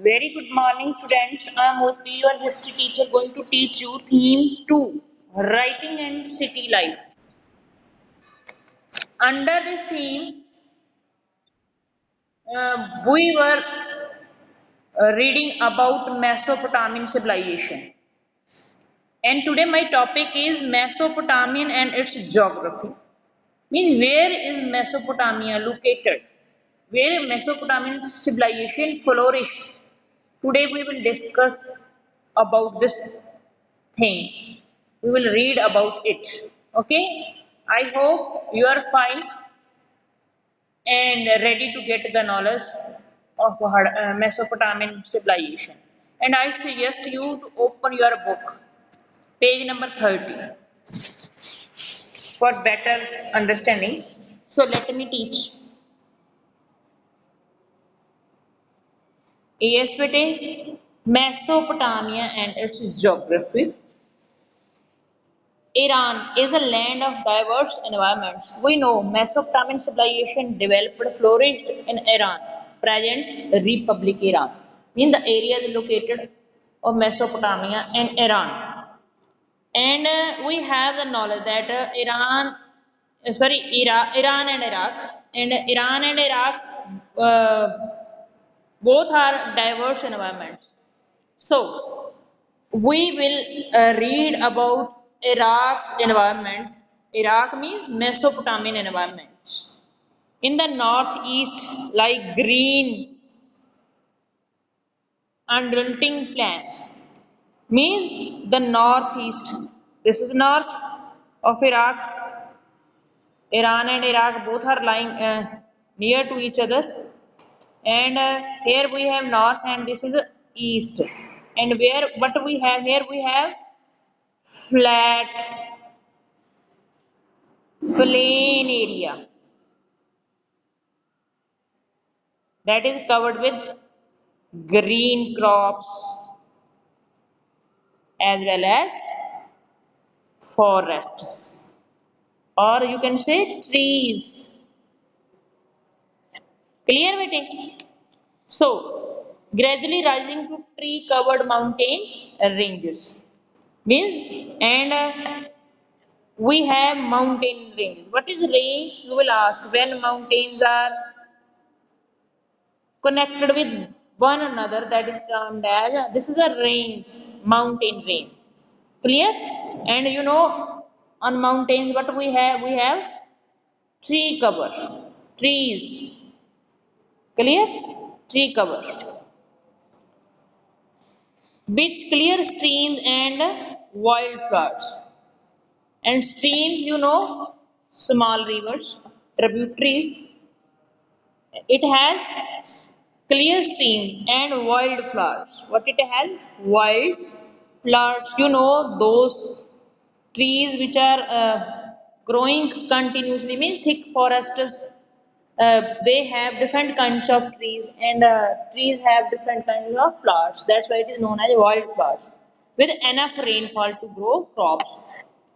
Very good morning, students. I am Urvi, your history teacher, going to teach you theme 2, writing and city life. Under this theme, we were reading about Mesopotamian civilization. And today my topic is Mesopotamian and its geography. Means where is Mesopotamia located? Where Mesopotamian civilization flourished? Today we will discuss about this thing. We will read about it. Okay? I hope you are fine and ready to get the knowledge of Mesopotamian civilization. And I suggest you to open your book, page number 30, for better understanding. So let me teach. Yes, bete, Mesopotamia and its geography. Iran is a land of diverse environments. We know Mesopotamian civilization developed, flourished in Iran, present Republic Iran. In the area located of Mesopotamia and Iran. And we have the knowledge that Iran and Iraq uh, both are diverse environments. So, we will read about Iraq's environment. Iraq means Mesopotamian environment. In the northeast, like green undulating plains, means the northeast. This is north of Iraq. Iran and Iraq both are lying near to each other. And here we have north, and this is east. And where what we have here, we have flat plain area that is covered with green crops as well as forests, or you can say trees. Clear meeting? So gradually rising to tree covered mountain ranges means, and we have mountain ranges. What is range? You will ask. When mountains are connected with one another, that is termed as, this is a range, mountain range. Clear? And you know, on mountains what we have? We have tree cover, trees. Clear? Tree cover, which clear streams and wildflowers. And streams, you know, small rivers, tributaries. It has clear stream and wildflowers. What it has? Wild flowers. You know, those trees which are growing continuously, mean thick forests. They have different kinds of trees, and trees have different kinds of flowers. That's why it is known as wildflowers. With enough rainfall to grow crops,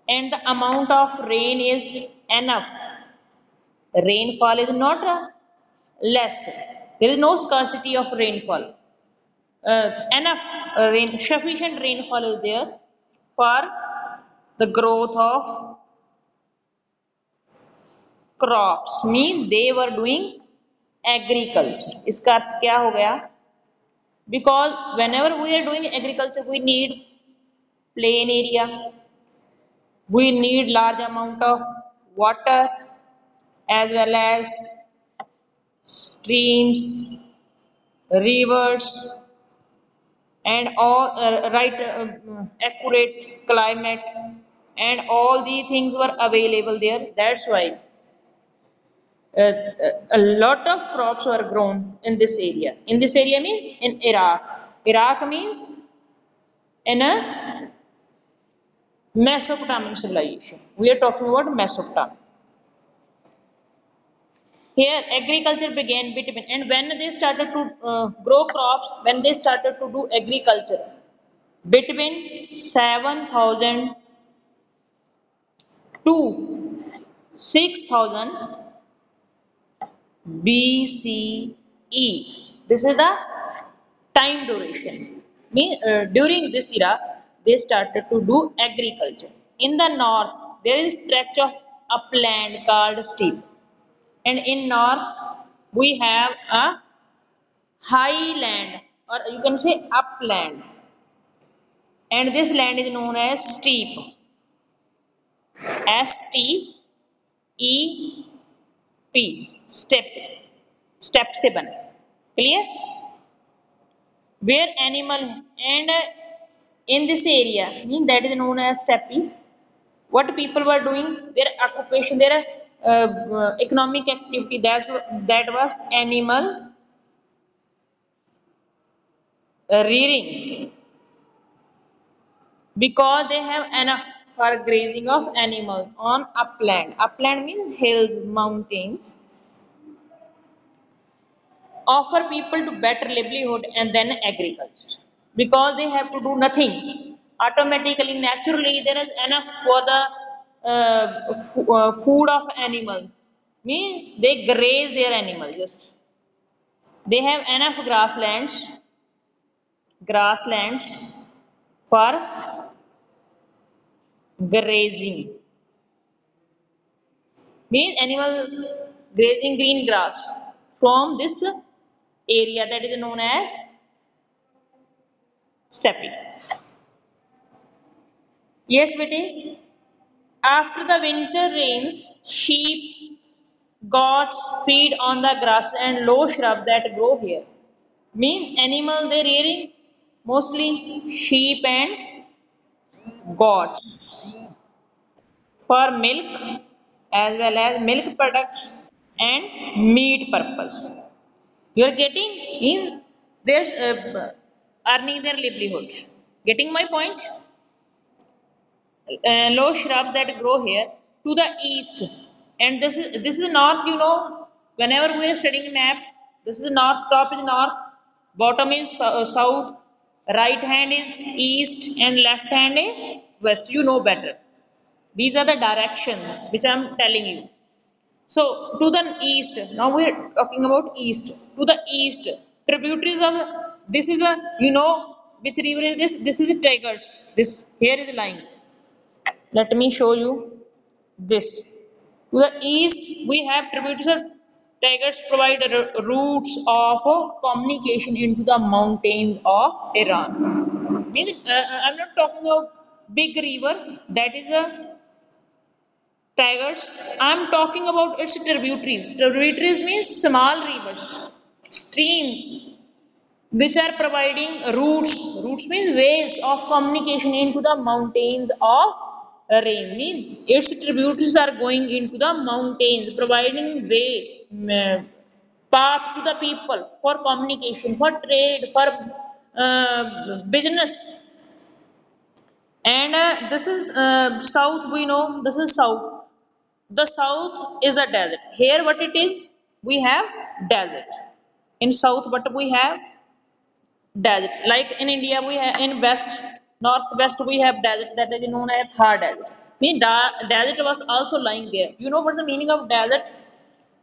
and the amount of rain is enough. Rainfall is not less. There is no scarcity of rainfall. Enough rain, sufficient rainfall is there for the growth of crops. Mean they were doing agriculture. इसका अर्थ क्या हो गया? Because whenever we are doing agriculture, we need plain area. We need large amount of water as well as streams, rivers, and all accurate climate, and all the things were available there. That's why a lot of crops were grown in this area. In this area means in Iraq. Iraq means in a Mesopotamian civilization. We are talking about Mesopotamia. Here agriculture began between, and when they started to grow crops, when they started to do agriculture between 7,000 to 6,000 BCE. This is the time duration. During this era, they started to do agriculture. In the north, there is stretch of upland called steppe, and in north we have a highland, or you can say upland, and this land is known as steppe. Steppe, steppe 7. Clear? Where animal, and in this area, that is known as steppe. What people were doing, their occupation, their economic activity, that was animal rearing, because they have enough for grazing of animals on upland. Upland means hills, mountains, offer people to better livelihood and then agriculture, because they have to do nothing. Automatically, naturally, there is enough for the food of animals. Means they graze their animals. Just they have enough grasslands for grazing. Means animal grazing green grass from this area, that is known as steppe. Yes, Betty. After the winter rains, sheep, goats feed on the grass and low shrub that grow here. Mean animal they rearing mostly sheep and goats for milk, as well as milk products and meat purpose. You are getting in their earning their livelihoods. Getting my point? Low shrubs that grow here to the east, and this is north. Whenever we are studying a map, this is north, top is north, bottom is south, right hand is east, and left hand is west. You know better. These are the directions which I am telling you. So to the east, now we are talking about east. To the east, tributaries of this is a, which river is this? This is Tigers. This here is lying. Let me show you this. To the east, we have tributaries of Tigers provide routes of communication into the mountains of Iran. I'm not talking of big river, that is a Tigers. I'm talking about its tributaries. Tributaries means small rivers, streams, which are providing routes. Routes means ways of communication into the mountains of rain. Mean its tributaries are going into the mountains, providing path to the people for communication, for trade, for business. And this is south. We know this is south. The south is a desert. Here, what it is? We have desert. In south, what we have? Desert. Like in India, we have in west, northwest, we have desert that is known as Thar Desert. Desert was also lying there. You know what the meaning of desert?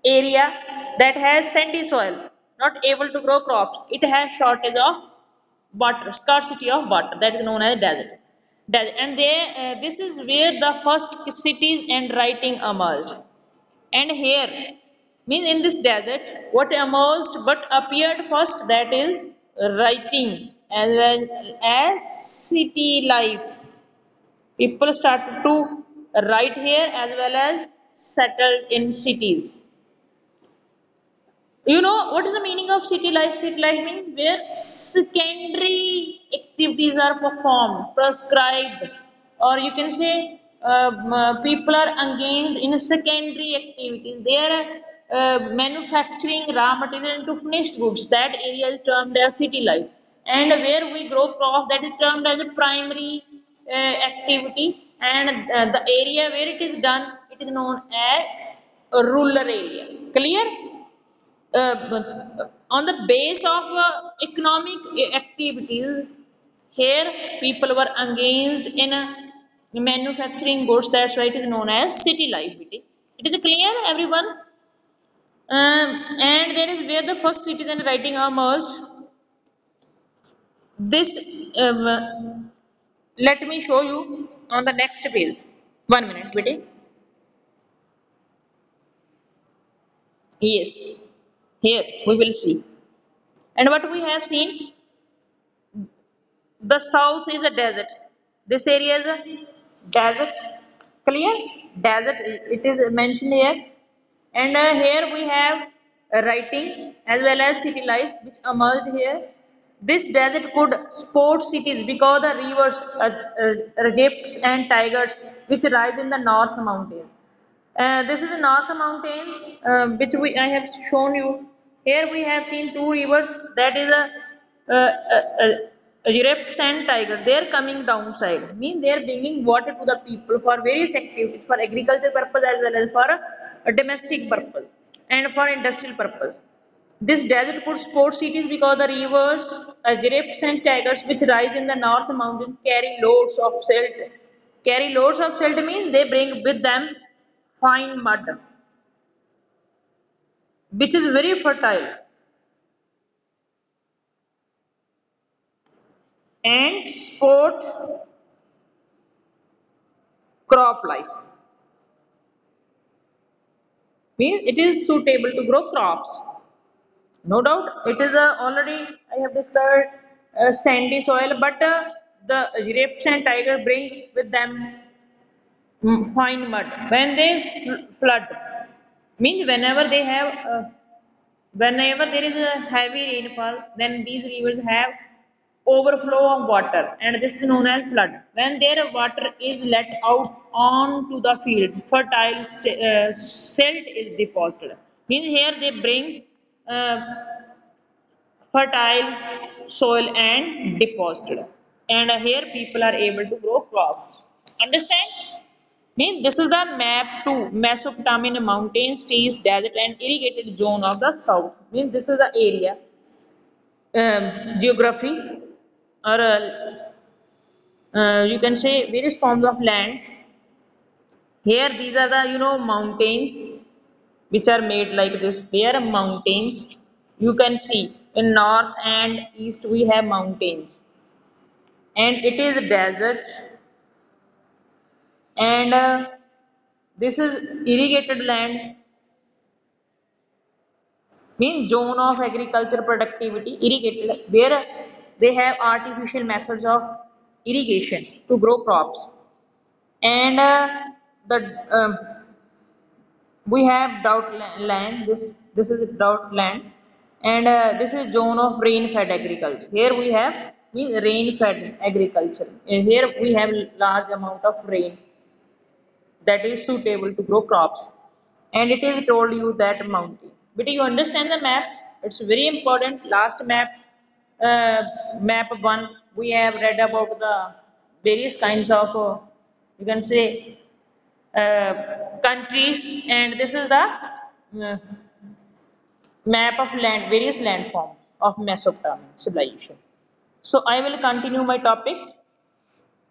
Area that has sandy soil, not able to grow crops. It has shortage of water, scarcity of water. That is known as desert. And this is where the first cities and writing emerged. And here, means in this desert, what emerged, what appeared first, that is writing as well as city life. People started to write here as well as settled in cities. You know what is the meaning of city life? City life means where secondary activities are performed, prescribed, or you can say people are engaged in secondary activities. They are manufacturing raw material into finished goods. That area is termed as city life. And where we grow crops, that is termed as a primary activity. And the area where it is done, it is known as a rural area. Clear? On the base of economic activities, here people were engaged in manufacturing goods. That's why it is known as city life. It is clear, everyone. And there is where the first citizen writing emerged. This, let me show you on the next page. 1 minute, wait. Yes, here we will see. And what we have seen, the south is a desert. This area is a desert. Clear? Desert, it is mentioned here. And here we have writing as well as city life which emerged here. This desert could support cities because the rivers, rivers and tigers which rise in the north mountains. This is the North Mountains, which I have shown you. Here we have seen two rivers. That is Giraffes and tigers. They are coming downside. Means they are bringing water to the people for various activities, for agriculture purpose as well as for a domestic purpose and for industrial purpose. This desert could support cities because the rivers, giraffes and tigers which rise in the North Mountain carry loads of silt. Carry loads of silt means they bring with them fine mud, which is very fertile and support crop life. Means it is suitable to grow crops. No doubt, it is already I have described sandy soil, but the giraffes and tiger bring with them fine mud when they flood. Means whenever there is a heavy rainfall, then these rivers have overflow of water, and this is known as flood. When their water is let out onto the fields, fertile silt is deposited. Means here they bring uh, fertile soil and deposited, and here people are able to grow crops. Understand? Means this is the map to Mesopotamian mountains, trees, desert, and irrigated zone of the south. Means this is the area, geography, or you can say various forms of land. Here, these are the mountains which are made like this. They are mountains. You can see in north and east we have mountains, and it is desert, and this is irrigated land. Means zone of agriculture productivity irrigated where they have artificial methods of irrigation to grow crops, and the we have drought land. This is drought land, and this is zone of rain fed agriculture. Here we have means rain fed agriculture, and here we have large amount of rain that is suitable to grow crops, and it is told you that mountain. But you understand the map? It's very important. Last map, map one, we have read about the various kinds of you can say countries, and this is the map of land, various landforms of Mesopotamian civilization. So I will continue my topic.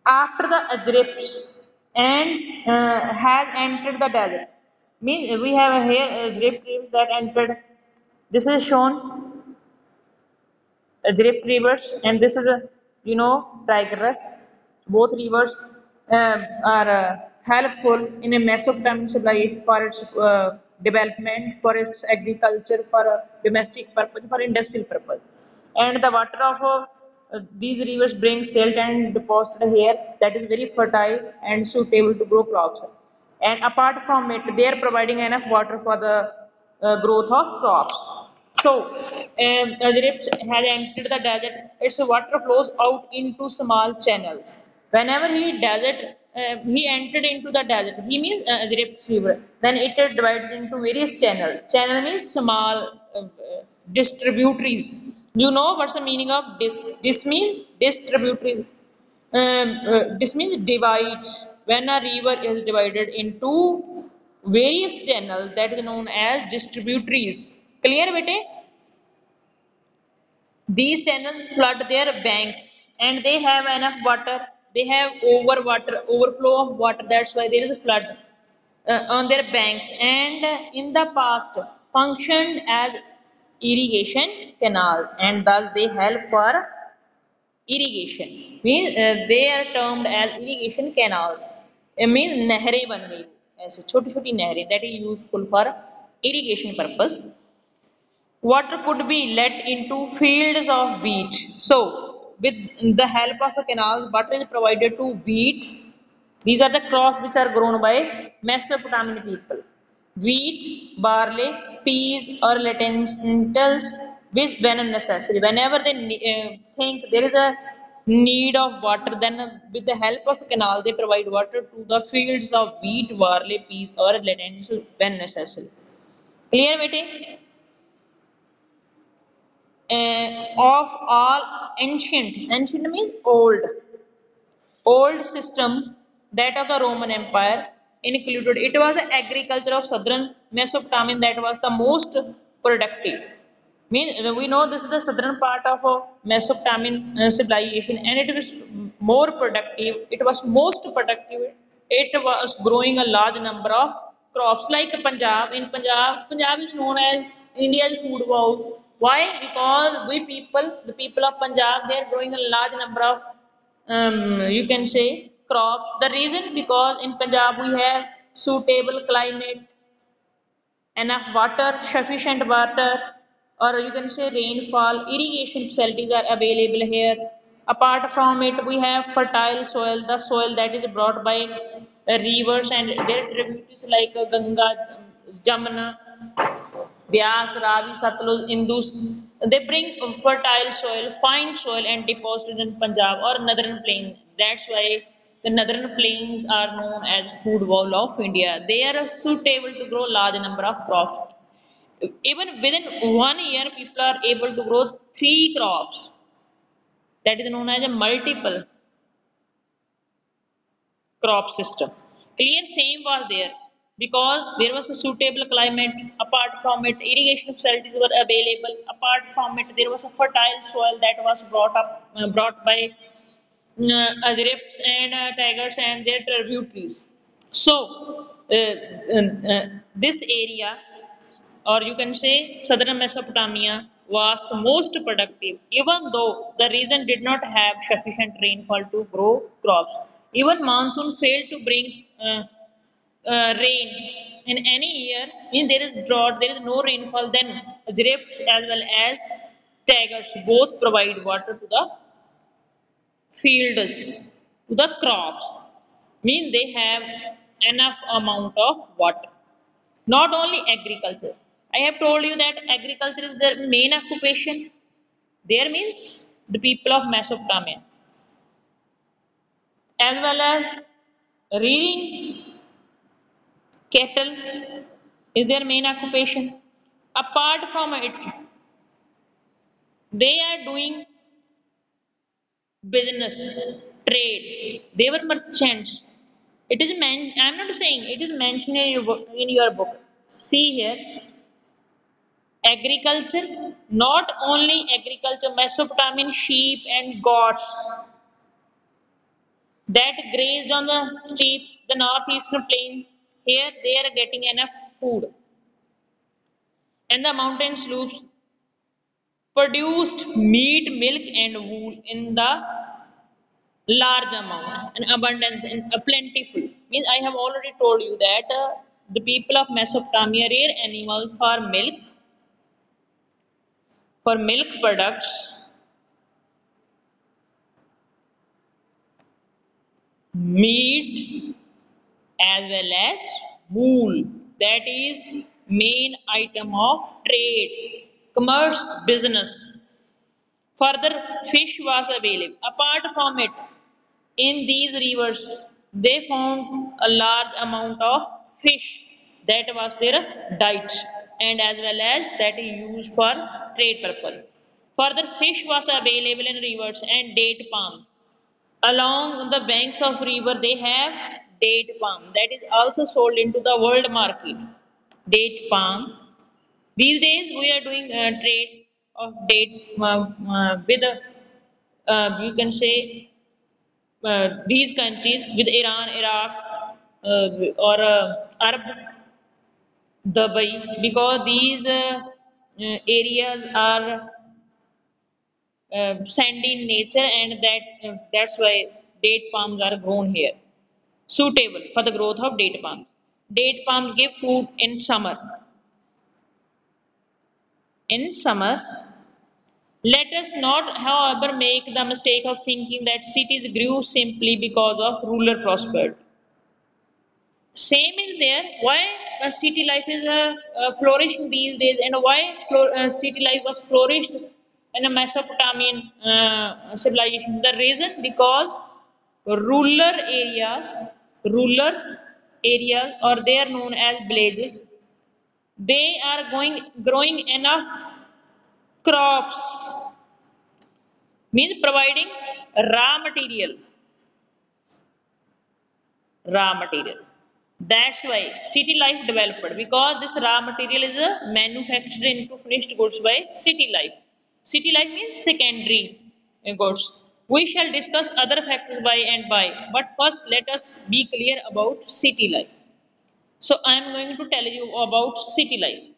After the Egypts and has entered the desert. Means we have here Egypt tribes that entered. This is shown Egypt rivers, and this is a Tigris. Both rivers are helpful in a Mesopotamian civilization for its development, for its agriculture, for domestic purpose, for industrial purpose. And the water of these rivers bring silt and deposited here that is very fertile and suitable to grow crops. And apart from it, they are providing enough water for the growth of crops. So, as Rift has entered the desert, its water flows out into small channels. Whenever he entered into the desert. He means Rift River. Then it is divided into various channels. Channel means small distributaries. You know what's the meaning of dis? This means distributaries. This means divides. When a river is divided into various channels, that is known as distributaries. Clear, bete? These channels flood their banks and they have enough water. They have overflow of water. That's why there is a flood on their banks. And in the past, functioned as irrigation canal, and thus they help for irrigation means they are termed as irrigation canals. It means नहरें बन गई ऐसे छोटी छोटी नहरें that is useful for irrigation purpose. Water could be let into fields of wheat. So, with the help of a canal, water is provided to wheat. These are the crops which are grown by Mesopotamian people. Wheat, barley, peas, or lentils, which when necessary. Whenever they think there is a need of water, then with the help of a canal, they provide water to the fields of wheat, barley, peas, or lentils when necessary. Clear, bete? Of all ancient means old system that of the Roman Empire included it was the agriculture of southern Mesopotamia that was the most productive. Mean we know this is the southern part of Mesopotamian civilization and it was more productive. It was most productive. It was growing a large number of crops like Punjab. In Punjab is known as India's food bowl. Why? Because the people of Punjab, they are growing a large number of you can say crops. The reason because in Punjab we have suitable climate, enough water, sufficient water, or you can say rainfall, irrigation facilities are available here. Apart from it, we have fertile soil, the soil that is brought by rivers and their tributaries like Ganga, Jamuna, Vyas, Ravi, Satluj, Indus. They bring fertile soil, fine soil, and deposit it in Punjab or northern plains. That's why the northern plains are known as food bowl of India. They are suitable to grow large number of crops. Even within 1 year, people are able to grow three crops. That is known as a multiple crop system. Clear same was there because there was a suitable climate. Apart from it, irrigation facilities were available. Apart from it, there was a fertile soil that was brought by Azrips and tigers and their tributaries. So, this area, or you can say southern Mesopotamia, was most productive, even though the region did not have sufficient rainfall to grow crops. Even monsoon failed to bring rain in any year. Means there is drought, there is no rainfall. Then drifts as well as tigers both provide water to the fields, to the crops. Means they have enough amount of water. Not only agriculture. I have told you that agriculture is their main occupation. There means the people of Mesopotamia, as well as rearing cattle is their main occupation. Apart from it, they are doing business, trade. They were merchants. It is I'm not saying it is mentioned in your book. See here, agriculture, not only agriculture, Mesopotamian sheep and goats that grazed on the steep, the northeastern plain. Here they are getting enough food. And the mountain slopes produced meat, milk, and wool in the large amount and abundance and plentiful. Means I have already told you that the people of Mesopotamia rear animals for milk products, meat, as well as wool. That is main item of trade, commerce, business. Further, fish was available. Apart from it, in these rivers, they found a large amount of fish. That was their diet, and as well as that is used for trade purpose. Further, fish was available in rivers and date palm. Along the banks of river, they have date palm that is also sold into the world market. Date palm. These days, we are doing trade of date with you can say these countries with Iran, Iraq, or Arab, Dubai, because these areas are sandy in nature, and that's why date palms are grown here, suitable for the growth of date palms. Date palms give fruit in summer. In summer, let us not, however, make the mistake of thinking that cities grew simply because of rural prosperity. Same is there. Why city life is flourishing these days, and why city life was flourished in a Mesopotamian civilization? The reason because rural areas, rural areas, or they are known as villages, they are growing enough crops, means providing raw material, raw material. That's why city life developed, because this raw material is manufactured into finished goods by city life. City life means secondary goods. We shall discuss other factors by and by, but first let us be clear about city life. So I am going to tell you about city life.